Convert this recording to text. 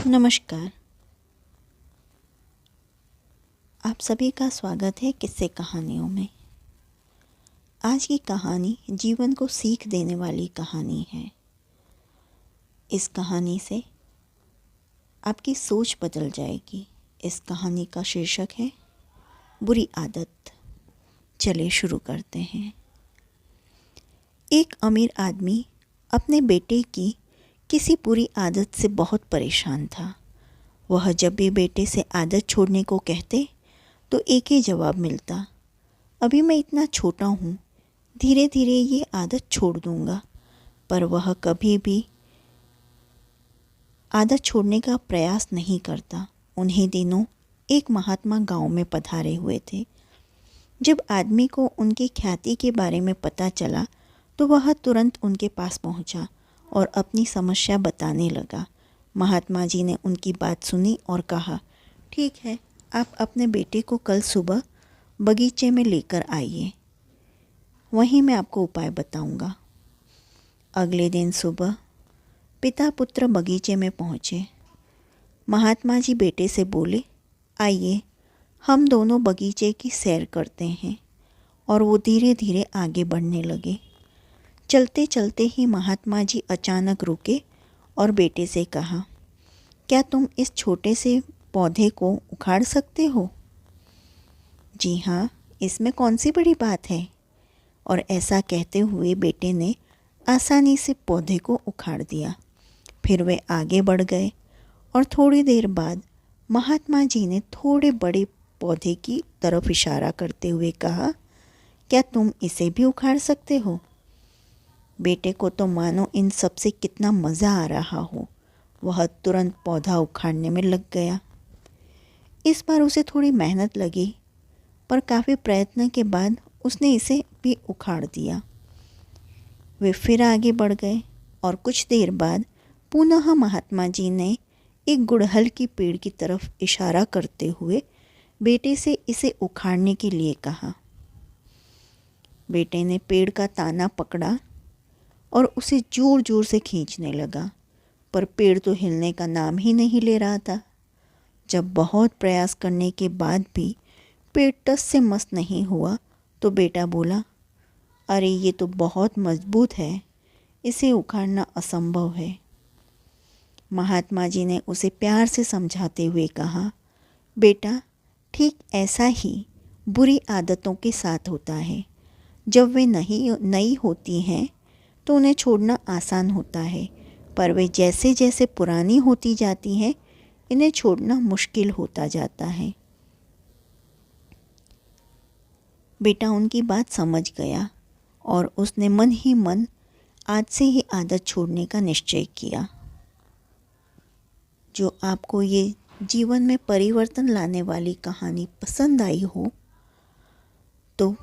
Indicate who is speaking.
Speaker 1: नमस्कार। आप सभी का स्वागत है किस्से कहानियों में। आज की कहानी जीवन को सीख देने वाली कहानी है। इस कहानी से आपकी सोच बदल जाएगी। इस कहानी का शीर्षक है बुरी आदत। चलिए शुरू करते हैं। एक अमीर आदमी अपने बेटे की किसी बुरी आदत से बहुत परेशान था। वह जब भी बेटे से आदत छोड़ने को कहते तो एक ही जवाब मिलता, अभी मैं इतना छोटा हूँ, धीरे धीरे ये आदत छोड़ दूँगा। पर वह कभी भी आदत छोड़ने का प्रयास नहीं करता। उन्हीं दिनों एक महात्मा गांव में पधारे हुए थे। जब आदमी को उनकी ख्याति के बारे में पता चला तो वह तुरंत उनके पास पहुंचा और अपनी समस्या बताने लगा। महात्मा जी ने उनकी बात सुनी और कहा, ठीक है, आप अपने बेटे को कल सुबह बगीचे में लेकर आइए, वहीं मैं आपको उपाय बताऊंगा। अगले दिन सुबह पिता पुत्र बगीचे में पहुँचे। महात्मा जी बेटे से बोले, आइए हम दोनों बगीचे की सैर करते हैं। और वो धीरे धीरे आगे बढ़ने लगे। चलते चलते ही महात्मा जी अचानक रुके और बेटे से कहा, क्या तुम इस छोटे से पौधे को उखाड़ सकते हो? जी हाँ, इसमें कौन सी बड़ी बात है। और ऐसा कहते हुए बेटे ने आसानी से पौधे को उखाड़ दिया। फिर वे आगे बढ़ गए और थोड़ी देर बाद महात्मा जी ने थोड़े बड़े पौधे की तरफ इशारा करते हुए कहा, क्या तुम इसे भी उखाड़ सकते हो? बेटे को तो मानो इन सब से कितना मज़ा आ रहा हो। वह तुरंत पौधा उखाड़ने में लग गया। इस बार उसे थोड़ी मेहनत लगी, पर काफ़ी प्रयत्न के बाद उसने इसे भी उखाड़ दिया। वे फिर आगे बढ़ गए और कुछ देर बाद पुनः महात्मा जी ने एक गुड़हल की पेड़ की तरफ इशारा करते हुए बेटे से इसे उखाड़ने के लिए कहा। बेटे ने पेड़ का ताना पकड़ा और उसे जोर जोर से खींचने लगा, पर पेड़ तो हिलने का नाम ही नहीं ले रहा था। जब बहुत प्रयास करने के बाद भी पेड़ टस से मस नहीं हुआ तो बेटा बोला, अरे ये तो बहुत मजबूत है, इसे उखाड़ना असंभव है। महात्मा जी ने उसे प्यार से समझाते हुए कहा, बेटा, ठीक ऐसा ही बुरी आदतों के साथ होता है। जब वे नई होती हैं तो उन्हें छोड़ना आसान होता है, पर वे जैसे जैसे पुरानी होती जाती हैं इन्हें छोड़ना मुश्किल होता जाता है। बेटा उनकी बात समझ गया और उसने मन ही मन आज से ही आदत छोड़ने का निश्चय किया। जो आपको ये जीवन में परिवर्तन लाने वाली कहानी पसंद आई हो तो